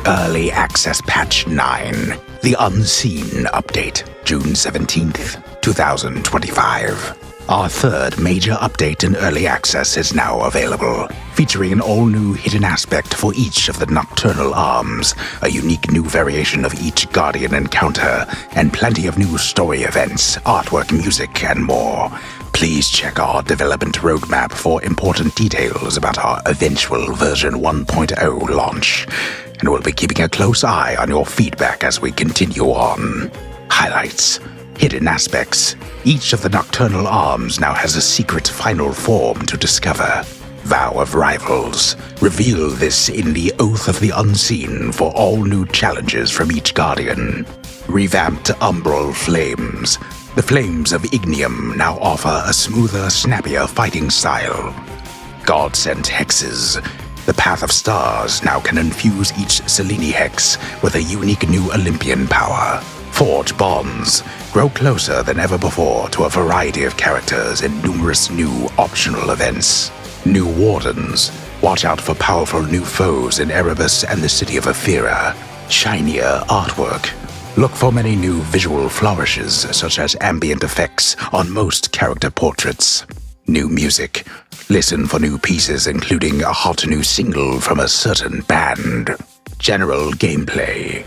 Early Access Patch 9, The Unseen Update, June 17th, 2025. Our third major update in Early Access is now available, featuring an all-new hidden aspect for each of the Nocturnal arms, a unique new variation of each Guardian encounter, and plenty of new story events, artwork, music, and more. Please check our development roadmap for important details about our eventual version 1.0 launch, and we'll be keeping a close eye on your feedback as we continue on. Highlights. Hidden aspects. Each of the Nocturnal arms now has a secret final form to discover. Vow of Rivals. Reveal this in the Oath of the Unseen for all new challenges from each Guardian. Revamped Umbral Flames. The Flames of Ignium now offer a smoother, snappier fighting style. God-sent Hexes. The Path of Stars now can infuse each Selene Hex with a unique new Olympian power. Forge bonds. Grow closer than ever before to a variety of characters and numerous new optional events. New Wardens. Watch out for powerful new foes in Erebus and the city of Ephira. Shinier artwork. Look for many new visual flourishes, such as ambient effects on most character portraits. New music. Listen for new pieces, including a hot new single from a certain band. General gameplay.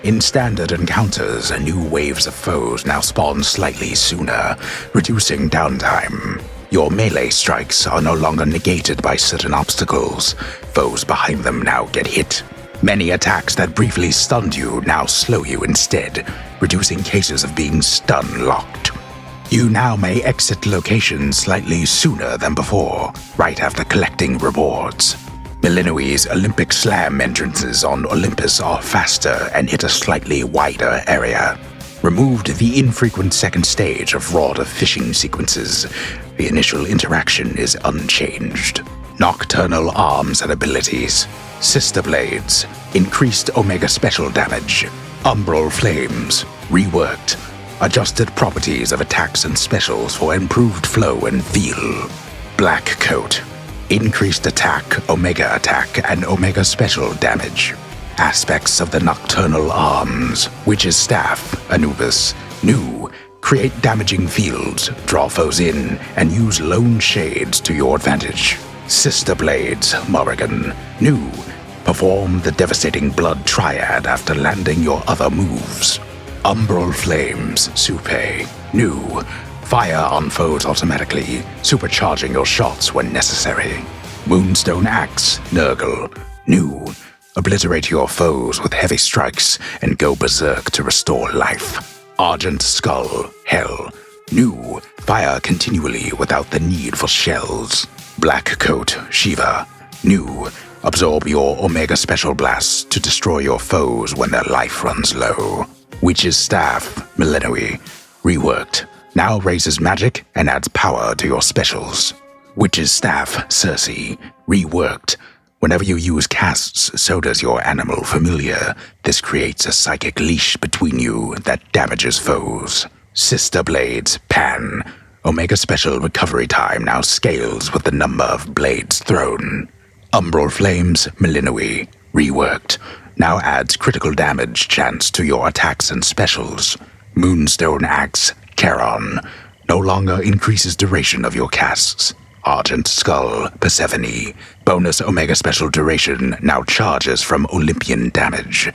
In standard encounters, new waves of foes now spawn slightly sooner, reducing downtime. Your melee strikes are no longer negated by certain obstacles. Foes behind them now get hit. Many attacks that briefly stunned you now slow you instead, reducing cases of being stun-locked. You now may exit locations slightly sooner than before, right after collecting rewards. Millennium's Olympic Slam entrances on Olympus are faster and hit a slightly wider area. Removed the infrequent second stage of Rod of Fishing sequences. The initial interaction is unchanged. Nocturnal arms and abilities. Sister Blades. Increased Omega special damage. Umbral Flames. Reworked. Adjusted properties of attacks and specials for improved flow and feel. Black Coat. Increased attack, Omega attack, and Omega special damage. Aspects of the Nocturnal arms. Witch's Staff. Anubis. New. Create damaging fields, draw foes in, and use lone shades to your advantage. Sister Blades. Morrigan. New. Perform the devastating blood triad after landing your other moves. Umbral Flames. Supe. New. Fire on foes automatically, supercharging your shots when necessary. Moonstone Axe. Nurgle. New. Obliterate your foes with heavy strikes and go berserk to restore life. Argent Skull. Hell. New. Fire continually without the need for shells. Black Coat. Shiva. New. Absorb your Omega special blasts to destroy your foes when their life runs low. Witch's Staff. Millennium. Reworked. Now raises magic and adds power to your specials. Witch's Staff. Circe. Reworked. Whenever you use casts, so does your animal familiar. This creates a psychic leash between you that damages foes. Sister Blades. Pan. Omega special recovery time now scales with the number of blades thrown. Umbral Flames. Millennium. Reworked. Now adds critical damage chance to your attacks and specials. Moonstone Axe. Charon. No longer increases duration of your casts. Argent Skull. Persephone. Bonus Omega special duration now charges from Olympian damage.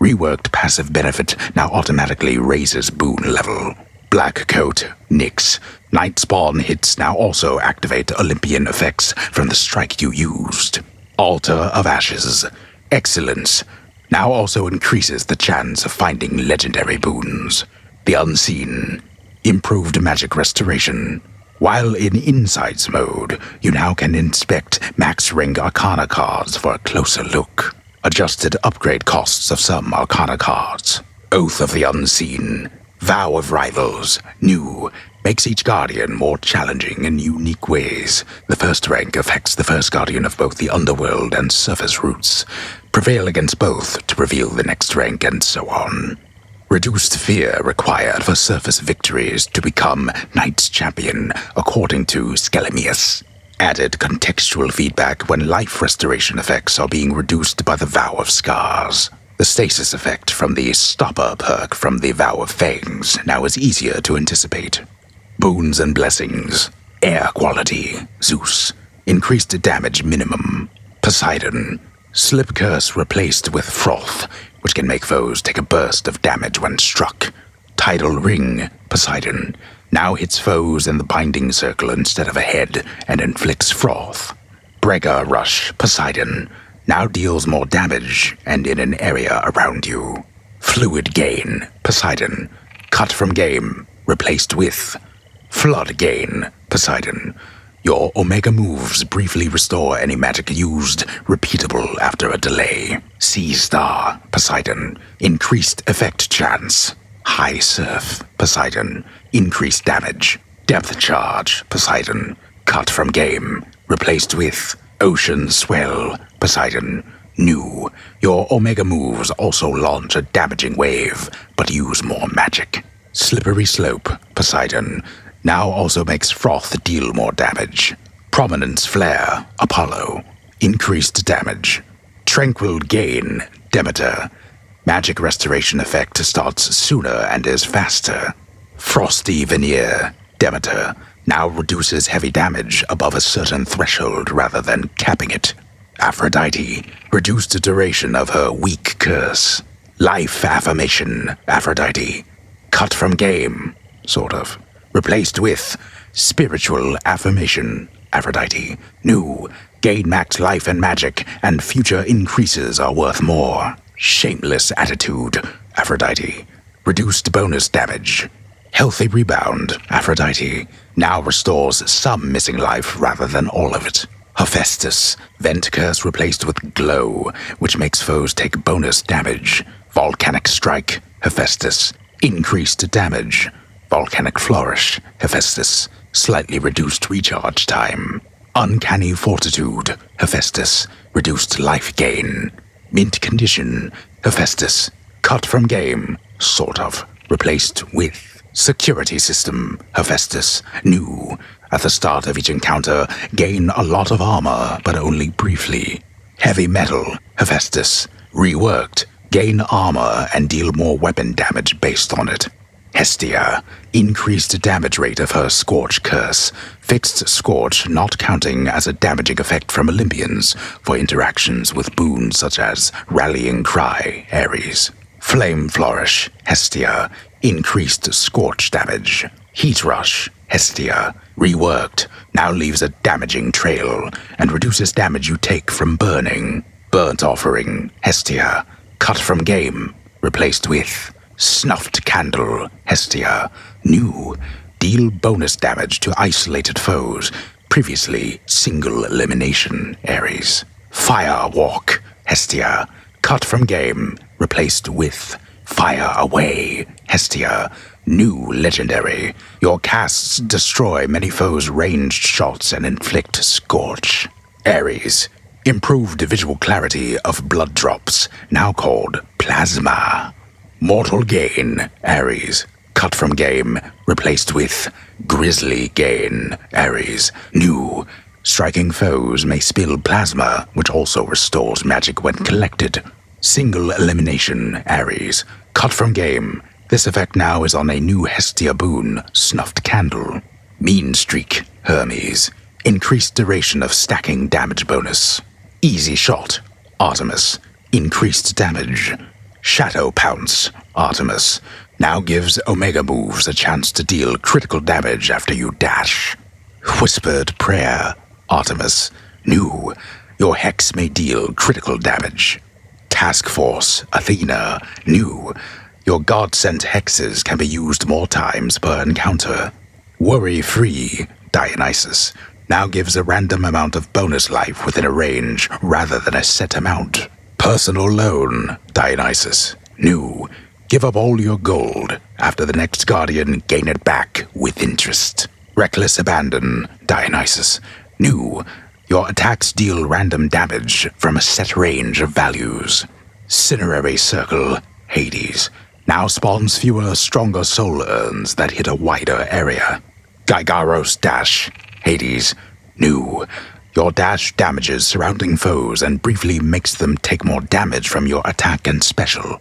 Reworked passive benefit now automatically raises boon level. Black Coat. Nyx. Night Spawn hits now also activate Olympian effects from the strike you used. Altar of Ashes. Excellence. Now also increases the chance of finding legendary boons. The Unseen. Improved magic restoration. While in Insights mode, you now can inspect max rank Arcana cards for a closer look. Adjusted upgrade costs of some Arcana cards. Oath of the Unseen. Vow of Rivals. New. Makes each Guardian more challenging in unique ways. The first rank affects the first Guardian of both the Underworld and Surface routes. Prevail against both to reveal the next rank and so on. Reduced fear required for surface victories to become Knight's Champion, according to Miscellaneous. Added contextual feedback when life restoration effects are being reduced by the Vow of Scars. The stasis effect from the Stopper perk from the Vow of Fangs now is easier to anticipate. Boons and Blessings. Air quality. Zeus. Increased damage minimum. Poseidon. Slip curse replaced with Froth, which can make foes take a burst of damage when struck. Tidal Ring. Poseidon. Now hits foes in the binding circle instead of a head and inflicts Froth. Brega Rush. Poseidon. Now deals more damage and in an area around you. Fluid Gain. Poseidon. Cut from game. Replaced with Flood Gain. Poseidon. Your Omega moves briefly restore any magic used repeatable after a delay. Sea Star. Poseidon. Increased effect chance. High Surf. Poseidon. Increased damage. Depth Charge. Poseidon. Cut from game. Replaced with Ocean Swell. Poseidon. New. Your Omega moves also launch a damaging wave, but use more magic. Slippery Slope. Poseidon. Now also makes Froth deal more damage. Prominence Flare. Apollo. Increased damage. Tranquil Gain. Demeter. Magic restoration effect starts sooner and is faster. Frosty Veneer. Demeter. Now reduces heavy damage above a certain threshold rather than capping it. Aphrodite. Reduced duration of her weak curse. Life Affirmation. Aphrodite. Cut from game. Sort of. Replaced with Spiritual Affirmation. Aphrodite. New. Gain max life and magic, and future increases are worth more. Shameless Attitude. Aphrodite. Reduced bonus damage. Healthy Rebound. Aphrodite. Now restores some missing life rather than all of it. Hephaestus. Vent curse replaced with Glow, which makes foes take bonus damage. Volcanic Strike. Hephaestus. Increased damage. Volcanic Flourish. Hephaestus. Slightly reduced recharge time. Uncanny Fortitude. Hephaestus. Reduced life gain. Mint Condition. Hephaestus. Cut from game. Sort of. Replaced with Security System. Hephaestus. New. At the start of each encounter, gain a lot of armor, but only briefly. Heavy Metal. Hephaestus. Reworked. Gain armor and deal more weapon damage based on it. Hestia. Increased damage rate of her Scorch curse. Fixed Scorch not counting as a damaging effect from Olympians for interactions with boons such as Rallying Cry, Ares. Flame Flourish. Hestia. Increased Scorch damage. Heat Rush. Hestia. Reworked. Now leaves a damaging trail and reduces damage you take from burning. Burnt Offering. Hestia. Cut from game. Replaced with Snuffed Candle. Hestia. New. Deal bonus damage to isolated foes. Previously single elimination. Ares. Fire Walk. Hestia. Cut from game. Replaced with Fire Away. Hestia. New legendary. Your casts destroy many foes' ranged shots and inflict Scorch. Ares. Improved visual clarity of blood drops, now called Plasma. Mortal Gain. Ares. Cut from game. Replaced with Grisly Gain. Ares. New. Striking foes may spill plasma, which also restores magic when collected. Single elimination. Ares. Cut from game. This effect now is on a new Hestia boon, Snuffed Candle. Mean Streak. Hermes. Increased duration of stacking damage bonus. Easy Shot. Artemis. Increased damage. Shadow Pounce. Artemis. Now gives Omega moves a chance to deal critical damage after you dash. Whispered Prayer. Artemis. New. Your Hex may deal critical damage. Task Force. Athena. New. Your God-sent hexes can be used more times per encounter. Worry-free. Dionysus. Now gives a random amount of bonus life within a range rather than a set amount. Personal Loan. Dionysus. New. Give up all your gold. After the next Guardian, gain it back with interest. Reckless Abandon. Dionysus. New. Your attacks deal random damage from a set range of values. Cinerary Circle. Hades. Now spawns fewer, stronger soul urns that hit a wider area. Gygaros Dash. Hades. New. Your dash damages surrounding foes and briefly makes them take more damage from your attack and special.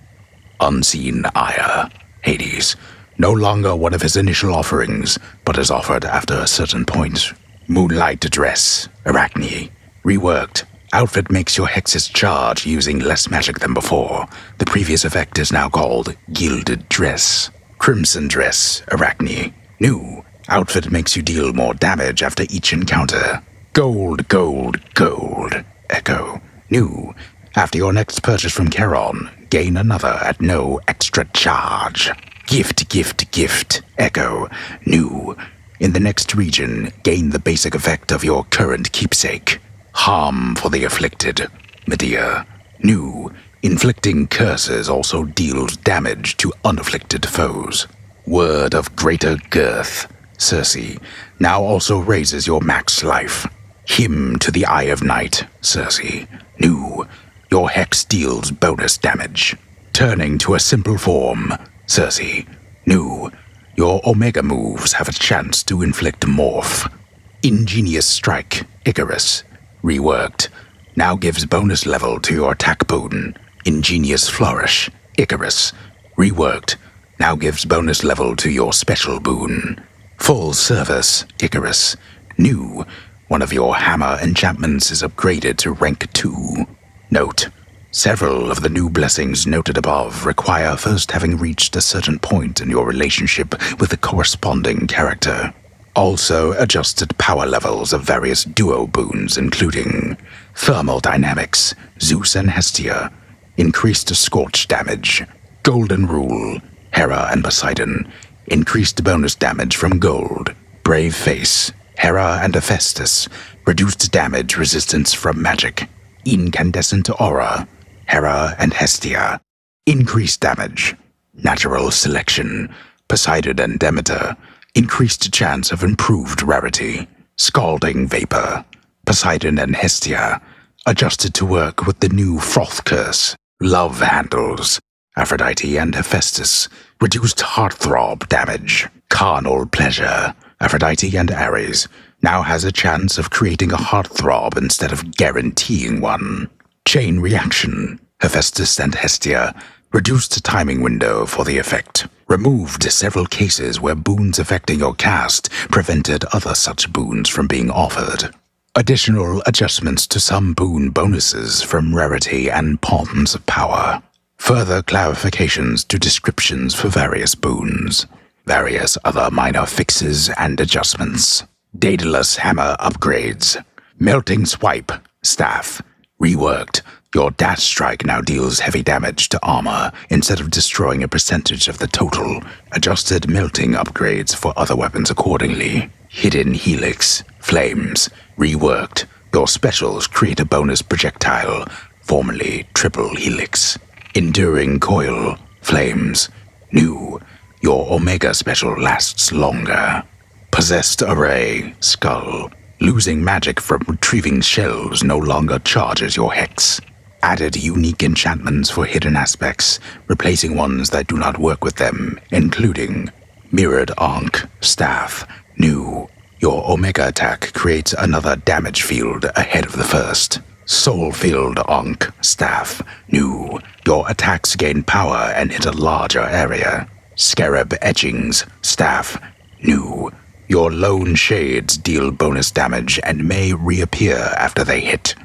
Unseen Ire, Hades. No longer one of his initial offerings, but is offered after a certain point. Moonlight Dress, Arachne. Reworked. Outfit makes your hexes charge using less magic than before. The previous effect is now called Gilded Dress. Crimson Dress, Arachne. New. Outfit makes you deal more damage after each encounter. Gold, gold, gold. Echo. New. After your next purchase from Charon, gain another at no extra charge. Gift, gift, gift. Echo. New. In the next region, gain the basic effect of your current keepsake. Harm for the afflicted. Medea. New. Inflicting curses also deals damage to unafflicted foes. Word of greater girth. Circe. Now also raises your max life. Hymn to the Eye of Night. Circe. New. Your hex deals bonus damage. Turning to a simple form. Circe. New. Your Omega moves have a chance to inflict morph. Ingenious Strike. Icarus. Reworked. Now gives bonus level to your attack boon. Ingenious Flourish. Icarus. Reworked. Now gives bonus level to your special boon. Full Service. Icarus. New. One of your hammer enchantments is upgraded to rank 2. Note. Several of the new blessings noted above require first having reached a certain point in your relationship with the corresponding character. Also adjusted power levels of various duo boons including Thermal Dynamics, Zeus and Hestia, increased scorch damage, Golden Rule, Hera and Poseidon, increased bonus damage from gold, Brave Face, Hera and Hephaestus, reduced damage resistance from magic, Incandescent Aura, Hera and Hestia, increased damage, Natural Selection, Poseidon and Demeter, increased chance of improved rarity, Scalding Vapor, Poseidon and Hestia, adjusted to work with the new Froth Curse, Love Handles, Aphrodite and Hephaestus, reduced heartthrob damage, Carnal Pleasure, Aphrodite and Ares, now has a chance of creating a heartthrob instead of guaranteeing one. Chain Reaction, Hephaestus and Hestia, reduced timing window for the effect. Removed several cases where boons affecting your cast prevented other such boons from being offered. Additional adjustments to some boon bonuses from rarity and pawns of power. Further clarifications to descriptions for various boons. Various other minor fixes and adjustments. Daedalus hammer upgrades. Melting Swipe, Staff. Reworked. Your dash strike now deals heavy damage to armor instead of destroying a percentage of the total. Adjusted melting upgrades for other weapons accordingly. Hidden Helix, Flames. Reworked. Your specials create a bonus projectile, formerly Triple Helix. Enduring Coil, Flames. New. Your Omega special lasts longer. Possessed Array, Skull. Losing magic from retrieving shells no longer charges your hex. Added unique enchantments for hidden aspects, replacing ones that do not work with them, including Mirrored Ankh, Staff. New. Your Omega attack creates another damage field ahead of the first. Soul-filled Ankh, Staff. New. Your attacks gain power and hit a larger area. Scarab Etchings, Staff. New. Your Lone Shades deal bonus damage and may reappear after they hit.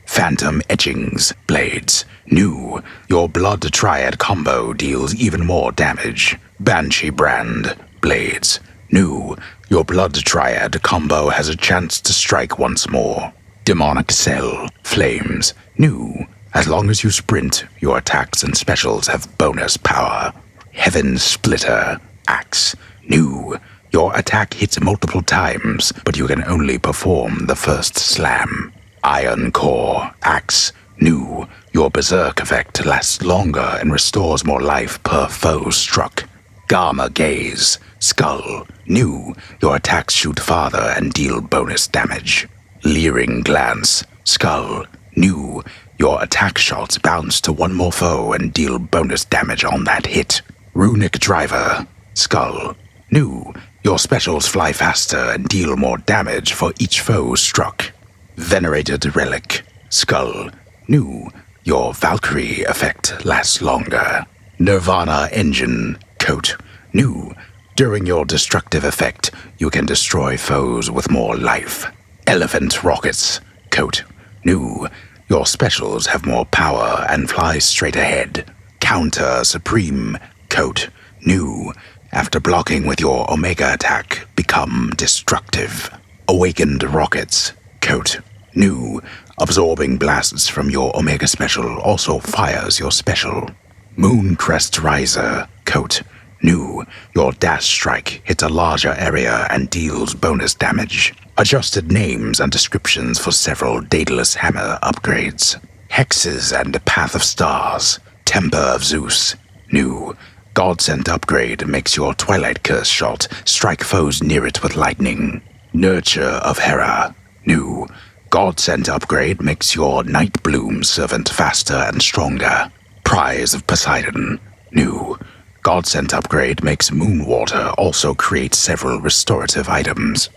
Phantom Etchings, Blades. New. Your Blood Triad combo deals even more damage. Banshee Brand, Blades. New. Your Blood Triad combo has a chance to strike once more. Demonic Cell, Flames. New. As long as you sprint, your attacks and specials have bonus power. Heaven Splitter, Axe. New. Your attack hits multiple times, but you can only perform the first slam. Iron Core, Axe. New. Your Berserk effect lasts longer and restores more life per foe struck. Gamma Gaze, Skull. New. Your attacks shoot farther and deal bonus damage. Leering Glance, Skull. New. Your attack shots bounce to one more foe and deal bonus damage on that hit. Runic Driver, Skull. New. Your specials fly faster and deal more damage for each foe struck. Venerated Relic. Skull. New. Your Valkyrie effect lasts longer. Nirvana Engine. Coat. New. During your destructive effect, you can destroy foes with more life. Elephant Rockets. Coat. New. Your specials have more power and fly straight ahead. Counter Supreme. Coat. New. After blocking with your Omega attack, become destructive. Awakened Rockets. Coat. New. Absorbing blasts from your Omega special also fires your special. Mooncrest Riser. Coat. New. Your dash strike hits a larger area and deals bonus damage. Adjusted names and descriptions for several Daedalus hammer upgrades. Hexes and Path of Stars. Temper of Zeus. New. Godsent upgrade makes your Twilight Curse shot strike foes near it with lightning. Nurture of Hera. New. Godsent upgrade makes your Night Bloom servant faster and stronger. Prize of Poseidon. New. Godsent upgrade makes Moonwater also create several restorative items.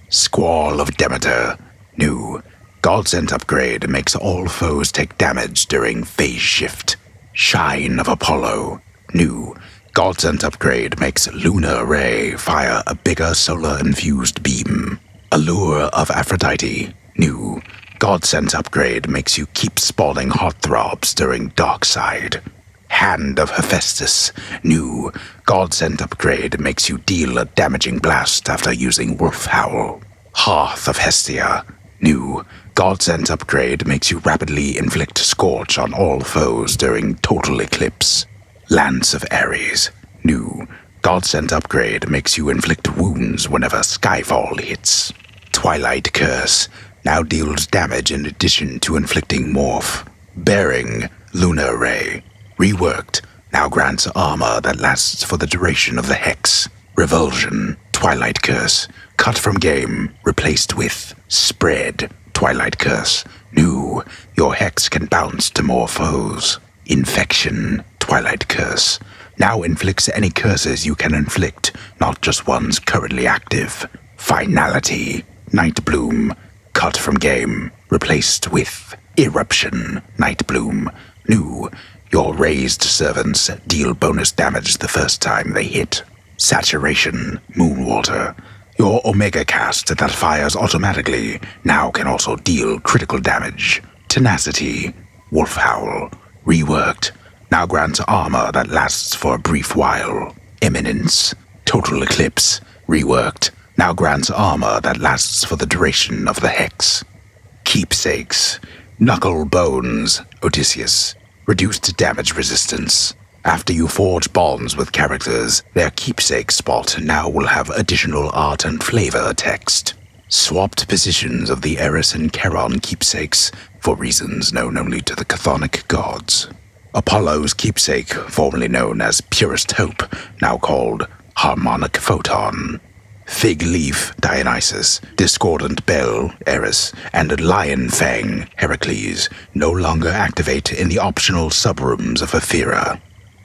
Squall of Demeter. New. Godsent upgrade makes all foes take damage during phase shift. Shine of Apollo. New. Godsent upgrade makes Lunar Ray fire a bigger solar-infused beam. Allure of Aphrodite. New. Godsent upgrade makes you keep spawning heartthrobs during Darkside. Hand of Hephaestus. New. Godsent upgrade makes you deal a damaging blast after using Wolf Howl. Hearth of Hestia. New. Godsent upgrade makes you rapidly inflict Scorch on all foes during Total Eclipse. Lance of Ares. New. Godsent upgrade makes you inflict wounds whenever Skyfall hits. Twilight Curse. Now deals damage in addition to inflicting Morph. Bearing. Lunar Ray. Reworked. Now grants armor that lasts for the duration of the Hex. Revulsion. Twilight Curse. Cut from game. Replaced with Spread. Twilight Curse. New. Your Hex can bounce to more foes. Infection. Twilight Curse. Now inflicts any curses you can inflict, not just ones currently active. Finality. Night Bloom. Cut from game. Replaced with Eruption. Night Bloom. New. Your raised servants deal bonus damage the first time they hit. Saturation. Moonwater. Your Omega cast that fires automatically now can also deal critical damage. Tenacity. Wolf Howl. Reworked. Now grants armor that lasts for a brief while. Eminence. Total Eclipse. Reworked. Now grants armor that lasts for the duration of the Hex. Keepsakes. Knuckle Bones. Odysseus. Reduced damage resistance. After you forge bonds with characters, their keepsake spot now will have additional art and flavor text. Swapped positions of the Eris and Charon keepsakes for reasons known only to the chthonic gods. Apollo's keepsake, formerly known as Purest Hope, now called Harmonic Photon. Fig Leaf, Dionysus, Discordant Bell, Eris, and Lion Fang, Heracles, no longer activate in the optional subrooms of Ephira.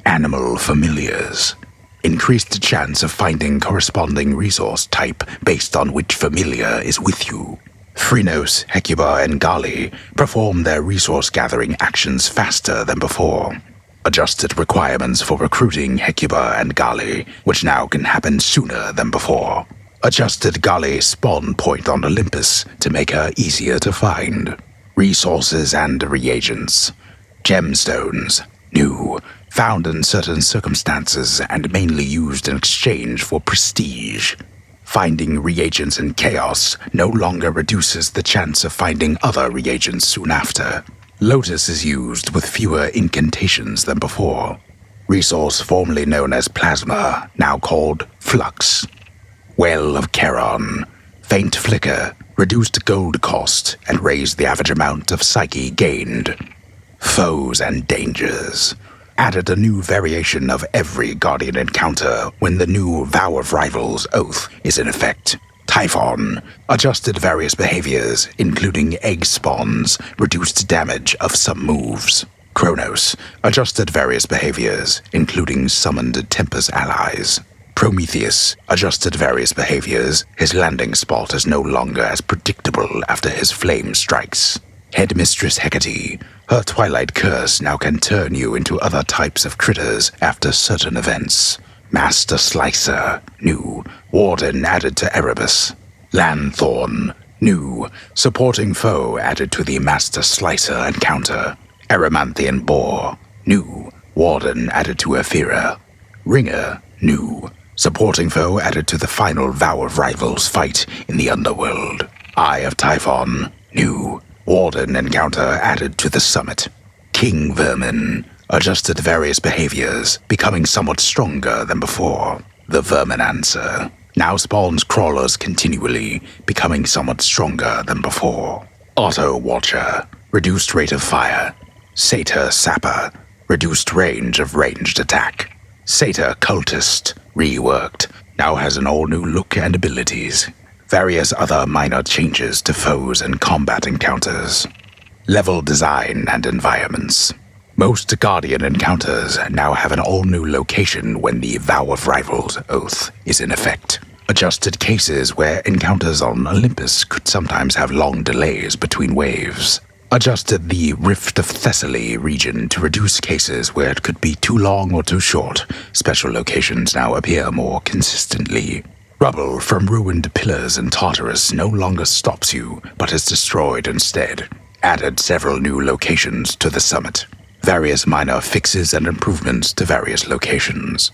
Animal Familiars. Increased chance of finding corresponding resource type based on which familiar is with you. Phrynos, Hecuba, and Gali perform their resource-gathering actions faster than before. Adjusted requirements for recruiting Hecuba and Gali, which now can happen sooner than before. Adjusted Gali spawn point on Olympus to make her easier to find. Resources and reagents. Gemstones. New. Found in certain circumstances and mainly used in exchange for prestige. Finding reagents in chaos no longer reduces the chance of finding other reagents soon after. Lotus is used with fewer incantations than before. Resource formerly known as Plasma, now called Flux. Well of Charon. Faint Flicker, reduced gold cost, and raised the average amount of Psyche gained. Foes and Dangers. Added a new variation of every Guardian encounter when the new Vow of Rivals oath is in effect. Typhon. Adjusted various behaviors, including egg spawns, reduced damage of some moves. Kronos. Adjusted various behaviors, including summoned Tempest allies. Prometheus adjusted various behaviors. His landing spot is no longer as predictable after his flame strikes. Headmistress Hecate, her Twilight Curse now can turn you into other types of critters after certain events. Master Slicer, new. Warden added to Erebus. Lanthorn, new. Supporting foe added to the Master Slicer encounter. Erymanthian Boar, new. Warden added to Ephira. Ringer, new. Supporting foe added to the final Vow of Rivals fight in the Underworld. Eye of Typhon, new. Warden encounter added to the summit. King Vermin adjusted various behaviors, becoming somewhat stronger than before. The Verminancer now spawns crawlers continually, becoming somewhat stronger than before. Auto Watcher, reduced rate of fire. Satyr Sapper, reduced range of ranged attack. Satyr Cultist, reworked, now has an all-new look and abilities. Various other minor changes to foes and combat encounters. Level design and environments. Most Guardian encounters now have an all-new location when the Vow of Rivals oath is in effect. Adjusted cases where encounters on Olympus could sometimes have long delays between waves. Adjusted the Rift of Thessaly region to reduce cases where it could be too long or too short. Special locations now appear more consistently. Rubble from ruined pillars in Tartarus no longer stops you, but is destroyed instead. Added several new locations to the summit. Various minor fixes and improvements to various locations.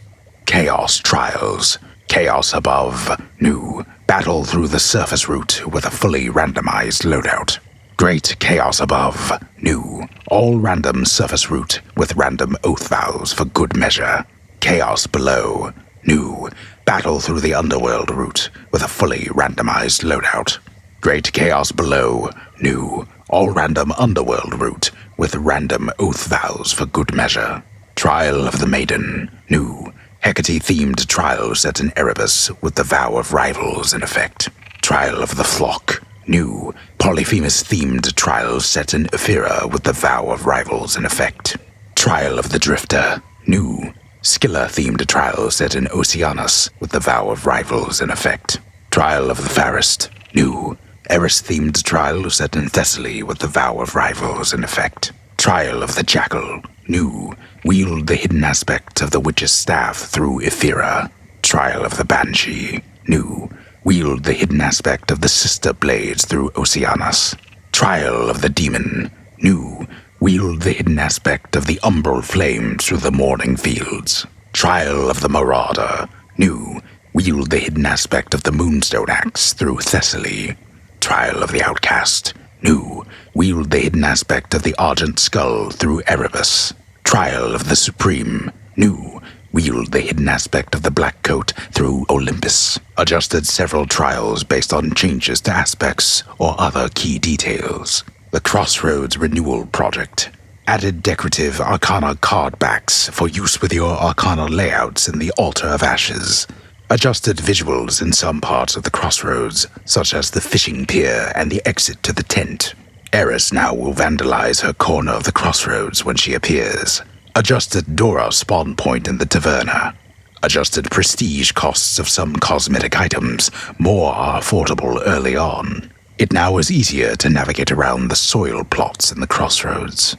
Chaos Trials. Chaos Above, new. Battle through the surface route with a fully randomized loadout. Great Chaos Above, new. All random surface route with random oath vows for good measure. Chaos Below, new. Battle through the underworld route with a fully randomized loadout. Great Chaos Below, new. All random underworld route with random oath vows for good measure. Trial of the Maiden, new. Hecate-themed trial set in Erebus with the Vow of Rivals in effect. Trial of the Flock, new. Polyphemus-themed trial set in Ephira with the Vow of Rivals in effect. Trial of the Drifter, new. Scylla-themed trial set in Oceanus with the Vow of Rivals in effect. Trial of the Fairest, new. Eris-themed trial set in Thessaly with the Vow of Rivals in effect. Trial of the Jackal, new. Wield the hidden aspect of the Witch's Staff through Ephira. Trial of the Banshee, new. Wield the hidden aspect of the Sister Blades through Oceanus. Trial of the Demon, new. Wield the hidden aspect of the Umbral Flame through the Morning Fields. Trial of the Marauder, new. Wield the hidden aspect of the Moonstone Axe through Thessaly. Trial of the Outcast, new. Wield the hidden aspect of the Argent Skull through Erebus. Trial of the Supreme, new. Wield the hidden aspect of the Black Coat through Olympus. Adjusted several trials based on changes to aspects or other key details. The Crossroads Renewal project. Added decorative Arcana card backs for use with your Arcana layouts in the Altar of Ashes. Adjusted visuals in some parts of the Crossroads, such as the fishing pier and the exit to the tent. Eris now will vandalize her corner of the Crossroads when she appears. Adjusted Dora spawn point in the Taverna. Adjusted prestige costs of some cosmetic items. More are affordable early on. It now is easier to navigate around the soil plots in the Crossroads.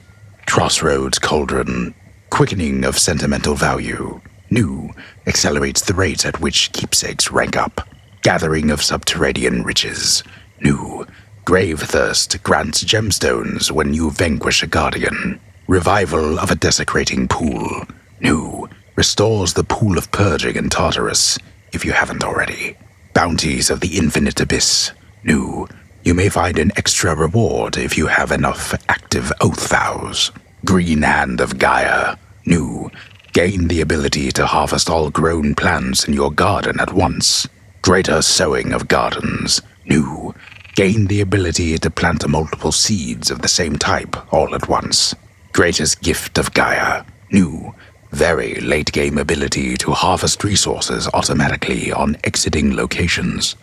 Crossroads Cauldron. Quickening of sentimental value. New. Accelerates the rate at which keepsakes rank up. Gathering of subterranean riches. New. Grave Thirst grants gemstones when you vanquish a guardian. Revival of a desecrating pool. New. Restores the pool of purging in Tartarus, if you haven't already. Bounties of the Infinite Abyss. New. You may find an extra reward if you have enough active oath vows. Green Hand of Gaia. New. Gain the ability to harvest all grown plants in your garden at once. Greater Sowing of Gardens. New. Gain the ability to plant multiple seeds of the same type all at once. Greatest Gift of Gaia. New. Very late-game ability to harvest resources automatically on exiting locations.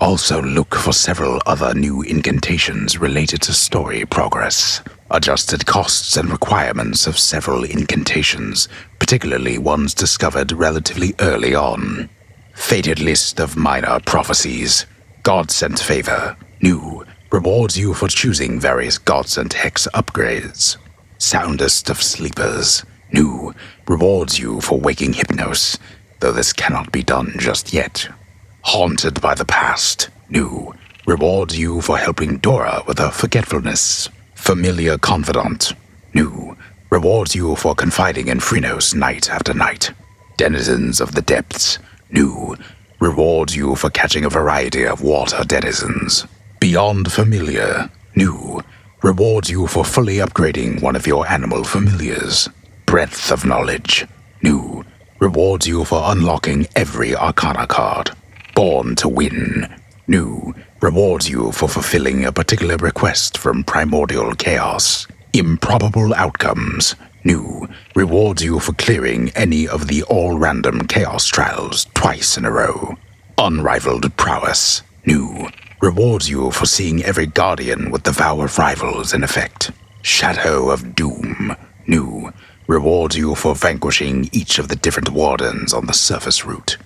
Also look for several other new incantations related to story progress. Adjusted costs and requirements of several incantations, particularly ones discovered relatively early on. Fated list of minor prophecies. God-sent favor. New. Rewards you for choosing various God-sent hex upgrades. Soundest of sleepers. New. Rewards you for waking Hypnos, though this cannot be done just yet. Haunted by the past. New. Rewards you for helping Dora with her forgetfulness. Familiar confidant. New. Rewards you for confiding in Phrynos night after night. Denizens of the depths. New. Rewards you for catching a variety of water denizens. Beyond familiar. New. Rewards you for fully upgrading one of your animal familiars. Breadth of knowledge. New. Rewards you for unlocking every Arcana card. Born to win. New. Rewards you for fulfilling a particular request from Primordial Chaos. Improbable outcomes. New. Rewards you for clearing any of the all-random Chaos trials twice in a row. Unrivaled prowess. New. Rewards you for seeing every Guardian with the Vow of Rivals in effect. Shadow of Doom. New. Rewards you for vanquishing each of the different Wardens on the surface route.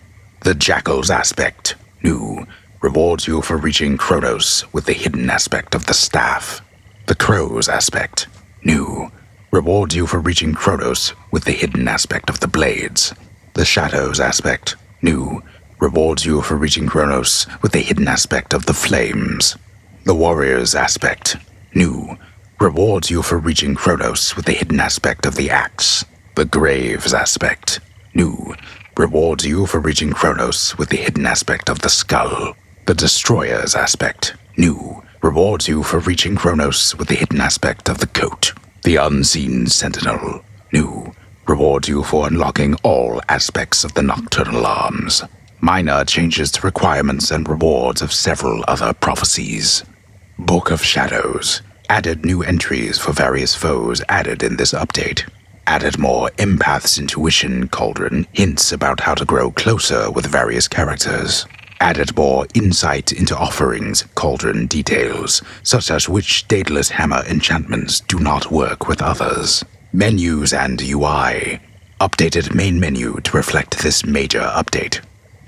The Jackal's aspect. New. Rewards you for reaching Kronos with the hidden aspect of the staff. The Crow's aspect. New. Rewards you for reaching Kronos with the hidden aspect of the blades. The Shadow's aspect. New. Rewards you for reaching Kronos with the hidden aspect of the flames. The Warrior's aspect. New. Rewards you for reaching Kronos with the hidden aspect of the axe. The Grave's aspect. New. Rewards you for reaching Kronos with the hidden aspect of the skull. The Destroyer's aspect. New. Rewards you for reaching Kronos with the hidden aspect of the coat. The Unseen Sentinel. New. Rewards you for unlocking all aspects of the Nocturnal arms. Minor changes to requirements and rewards of several other prophecies. Book of Shadows. Added new entries for various foes added in this update. Added more Empath's Intuition Cauldron hints about how to grow closer with various characters. Added more Insight into Offerings Cauldron details, such as which Daedalus hammer enchantments do not work with others. Menus and UI. Updated main menu to reflect this major update.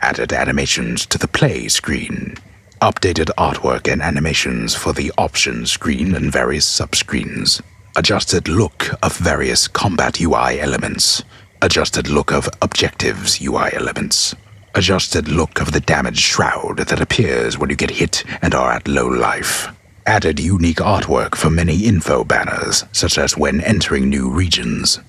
Added animations to the play screen. Updated artwork and animations for the options screen and various subscreens. Adjusted look of various combat UI elements. Adjusted look of objectives UI elements. Adjusted look of the damage shroud that appears when you get hit and are at low life. Added unique artwork for many info banners, such as when entering new regions.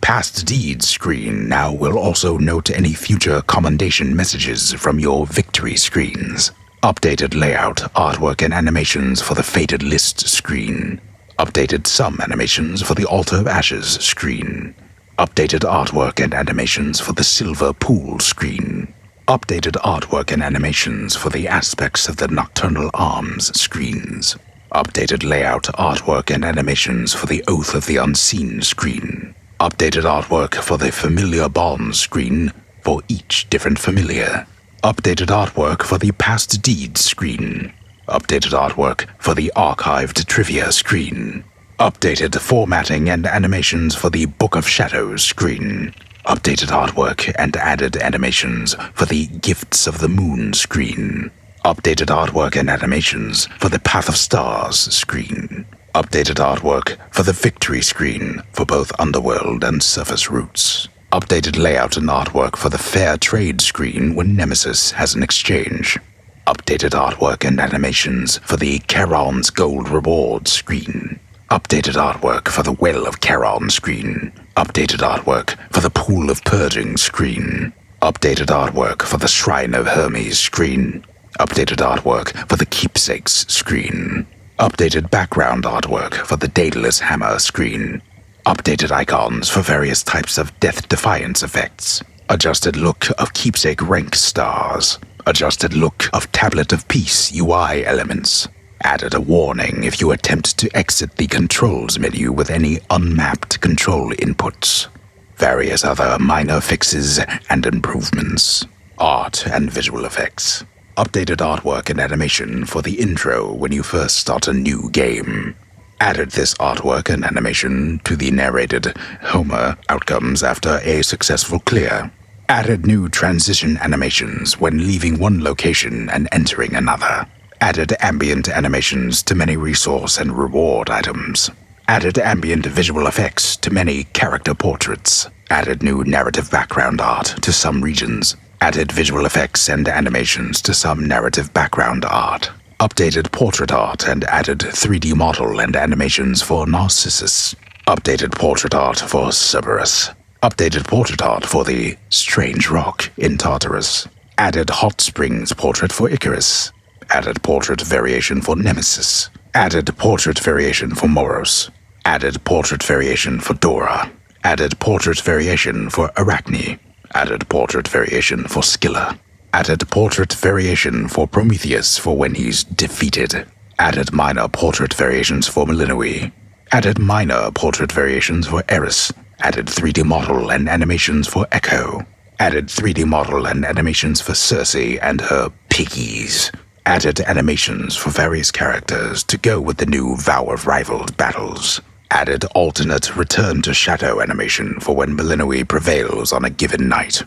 Past Deeds screen now will also note any future commendation messages from your victory screens. Updated layout, artwork, and animations for the Fated List screen. Updated some animations for the Altar of Ashes screen. Updated artwork and animations for the Silver Pool screen. Updated artwork and animations for the aspects of the Nocturnal Arms screens. Updated layout, artwork, and animations for the Oath of the Unseen screen. Updated artwork for the Familiar Bonds screen for each different familiar. Updated artwork for the Past Deeds screen. Updated artwork for the Archived Trivia screen. Updated formatting and animations for the Book of Shadows screen. Updated artwork and added animations for the Gifts of the Moon screen. Updated artwork and animations for the Path of Stars screen. Updated artwork for the Victory screen for both Underworld and Surface routes. Updated layout and artwork for the Fair Trade screen when Nemesis has an exchange. Updated artwork and animations for the Charon's Gold Reward screen. Updated artwork for the Well of Charon screen. Updated artwork for the Pool of Purging screen. Updated artwork for the Shrine of Hermes screen. Updated artwork for the Keepsakes screen. Updated background artwork for the Daedalus hammer screen. Updated icons for various types of Death Defiance effects. Adjusted look of Keepsake rank stars. Adjusted look of Tablet of Peace UI elements. Added a warning if you attempt to exit the controls menu with any unmapped control inputs. Various other minor fixes and improvements. Art and visual effects. Updated artwork and animation for the intro when you first start a new game. Added this artwork and animation to the narrated Homer outcomes after a successful clear. Added new transition animations when leaving one location and entering another. Added ambient animations to many resource and reward items. Added ambient visual effects to many character portraits. Added new narrative background art to some regions. Added visual effects and animations to some narrative background art. Updated portrait art and added 3D model and animations for Narcissus. Updated portrait art for Cerberus. Updated portrait art for the Strange Rock in Tartarus. Added hot springs portrait for Icarus. Added portrait variation for Nemesis. Added portrait variation for Moros. Added portrait variation for Dora. Added portrait variation for Arachne. Added portrait variation for Scylla. Added portrait variation for Prometheus for when he's defeated. Added minor portrait variations for Millenoi. Added minor portrait variations for Eris. Added 3D model and animations for Echo. Added 3D model and animations for Circe and her piggies. Added animations for various characters to go with the new Vow of Rivaled battles. Added alternate return to shadow animation for when Millenoi prevails on a given night.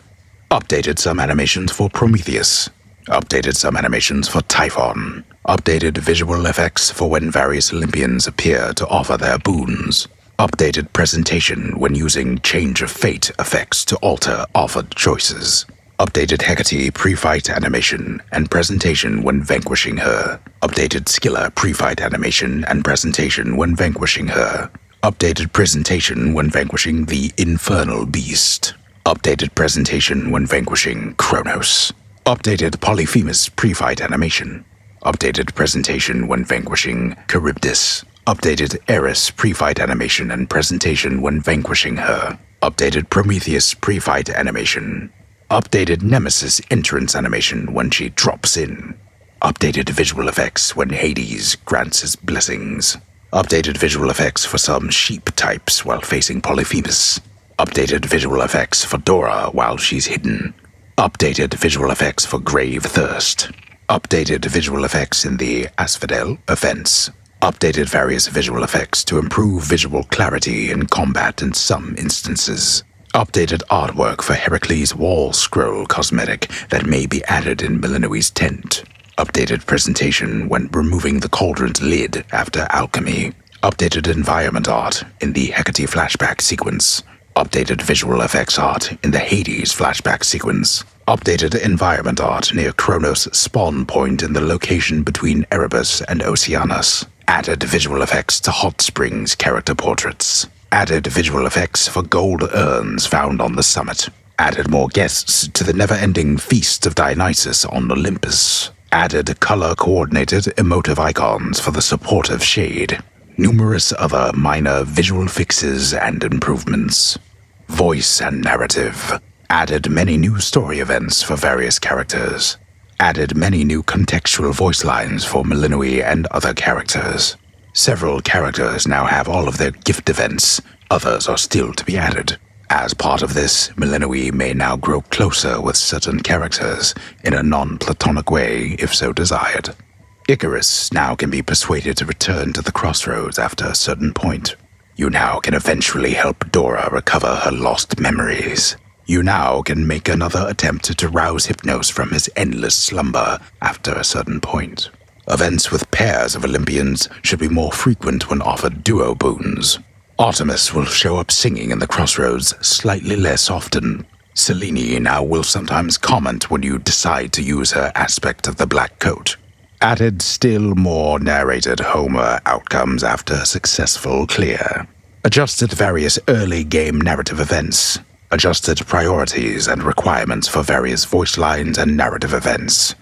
Updated some animations for Prometheus. Updated some animations for Typhon. Updated visual effects for when various Olympians appear to offer their boons. Updated presentation when using Change of Fate effects to alter offered choices. Updated Hecate pre-fight animation and presentation when vanquishing her. Updated Scylla pre-fight animation and presentation when vanquishing her. Updated presentation when vanquishing the Infernal Beast. Updated presentation when vanquishing Kronos. Updated Polyphemus pre-fight animation. Updated presentation when vanquishing Charybdis. Updated Eris pre-fight animation and presentation when vanquishing her. Updated Prometheus pre-fight animation. Updated Nemesis entrance animation when she drops in. Updated visual effects when Hades grants his blessings. Updated visual effects for some sheep types while facing Polyphemus. Updated visual effects for Dora while she's hidden. Updated visual effects for Grave Thirst. Updated visual effects in the Asphodel events. Updated various visual effects to improve visual clarity in combat in some instances. Updated artwork for Heracles' wall scroll cosmetic that may be added in Millennoi's tent. Updated presentation when removing the cauldron's lid after alchemy. Updated environment art in the Hecate flashback sequence. Updated visual effects art in the Hades flashback sequence. Updated environment art near Kronos' spawn point in the location between Erebus and Oceanus. Added visual effects to Hot Springs character portraits. Added visual effects for gold urns found on the summit. Added more guests to the never-ending feast of Dionysus on Olympus. Added color-coordinated emotive icons for the supportive shade. Numerous other minor visual fixes and improvements. Voice and narrative. Added many new story events for various characters. Added many new contextual voice lines for Millenoi and other characters. Several characters now have all of their gift events. Others are still to be added. As part of this, Millenoi may now grow closer with certain characters in a non-platonic way if so desired. Icarus now can be persuaded to return to the Crossroads after a certain point. You now can eventually help Dora recover her lost memories. You now can make another attempt to rouse Hypnos from his endless slumber after a certain point. Events with pairs of Olympians should be more frequent when offered duo boons. Artemis will show up singing in the Crossroads slightly less often. Selene now will sometimes comment when you decide to use her aspect of the black coat. Added still more narrated Homer outcomes after a successful clear. Adjusted various early game narrative events. Adjusted priorities and requirements for various voice lines and narrative events.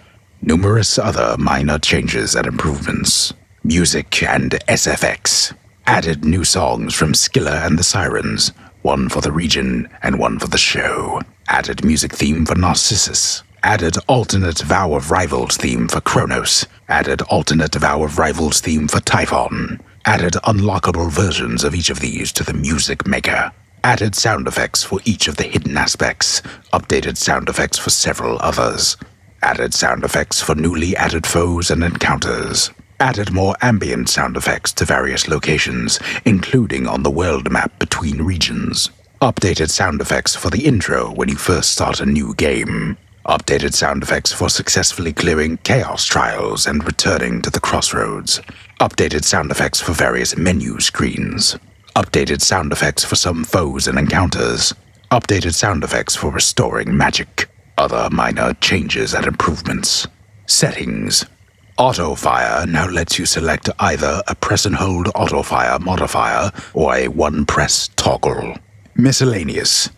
Numerous other minor changes and improvements. Music and SFX. Added new songs from Scylla and the Sirens, one for the region and one for the show. Added music theme for Narcissus. Added alternate Vow of Rivals theme for Kronos. Added alternate Vow of Rivals theme for Typhon. Added unlockable versions of each of these to the Music Maker. Added sound effects for each of the hidden aspects. Updated sound effects for several others. Added sound effects for newly added foes and encounters. Added more ambient sound effects to various locations, including on the world map between regions. Updated sound effects for the intro when you first start a new game. Updated sound effects for successfully clearing chaos trials and returning to the crossroads. Updated sound effects for various menu screens. Updated sound effects for some foes and encounters. Updated sound effects for restoring magic. Other minor changes and improvements. Settings. Auto-fire now lets you select either a press-and-hold auto-fire modifier or a one-press toggle. Miscellaneous.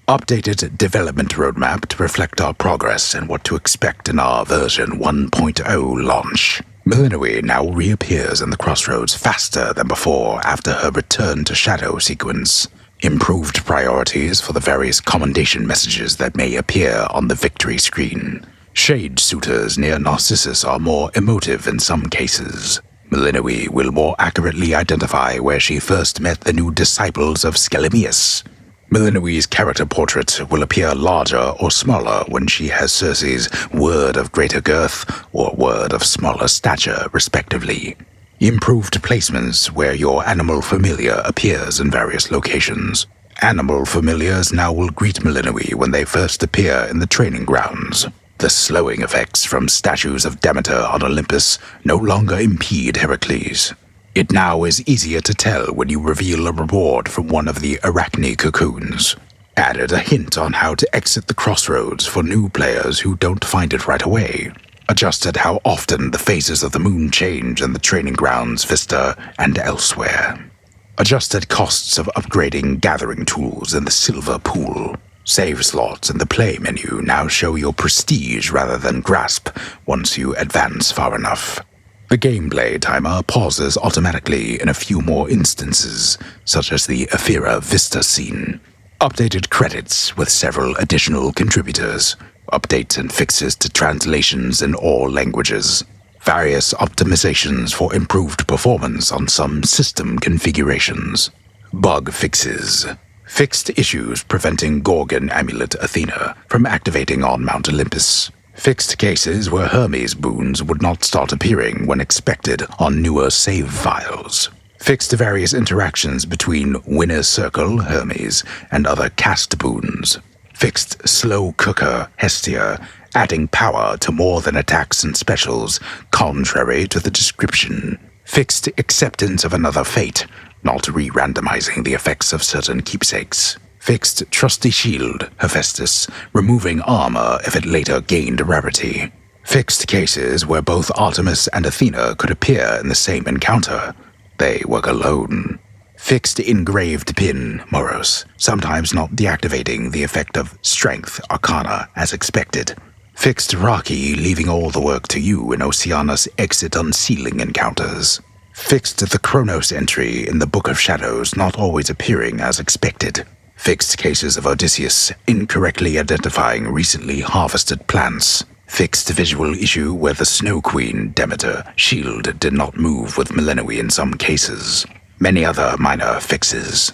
Updated development roadmap to reflect our progress and what to expect in our version 1.0 launch. Millennium now reappears in the Crossroads faster than before after her return to Shadow sequence. Improved priorities for the various commendation messages that may appear on the victory screen. Shade suitors near Narcissus are more emotive in some cases. Millennium will more accurately identify where she first met the new disciples of Miscellaneous. Millennium's character portrait will appear larger or smaller when she has Circe's word of greater girth or word of smaller stature, respectively. Improved placements where your animal familiar appears in various locations. Animal familiars now will greet Millennium when they first appear in the training grounds. The slowing effects from statues of Demeter on Olympus no longer impede Heracles. It now is easier to tell when you reveal a reward from one of the Arachne cocoons. Added a hint on how to exit the crossroads for new players who don't find it right away. Adjusted how often the phases of the moon change in the training grounds, Vista, and elsewhere. Adjusted costs of upgrading gathering tools in the silver pool. Save slots in the play menu now show your prestige rather than grasp once you advance far enough. The gameplay timer pauses automatically in a few more instances, such as the Ephira Vista scene. Updated credits with several additional contributors. Updates and fixes to translations in all languages. Various optimizations for improved performance on some system configurations. Bug fixes. Fixed issues preventing Gorgon Amulet Athena from activating on Mount Olympus. Fixed cases where Hermes boons would not start appearing when expected on newer save files. Fixed various interactions between Winner's Circle, Hermes, and other cast boons. Fixed Slow Cooker, Hestia, adding power to more than attacks and specials, contrary to the description. Fixed acceptance of another fate, not re-randomizing the effects of certain keepsakes. Fixed Trusty Shield, Hephaestus, removing armor if it later gained rarity. Fixed cases where both Artemis and Athena could appear in the same encounter. They work alone. Fixed engraved pin, Moros, sometimes not deactivating the effect of Strength Arcana as expected. Fixed Raki, leaving all the work to you in Oceana's exit unsealing encounters. Fixed the Chronos entry in the Book of Shadows not always appearing as expected. Fixed cases of Odysseus incorrectly identifying recently harvested plants. Fixed visual issue where the Snow Queen, Demeter, shield did not move with Millennium in some cases. Many other minor fixes.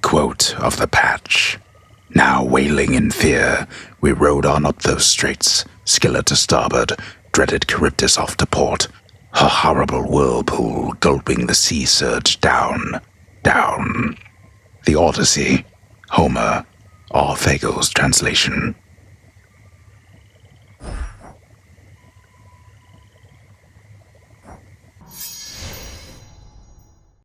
Quote of the patch. Now wailing in fear, we rode on up those straits, Scylla to starboard, dreaded Charybdis off to port, her horrible whirlpool gulping the sea surge down, down. The Odyssey, Homer, Arphagel's translation.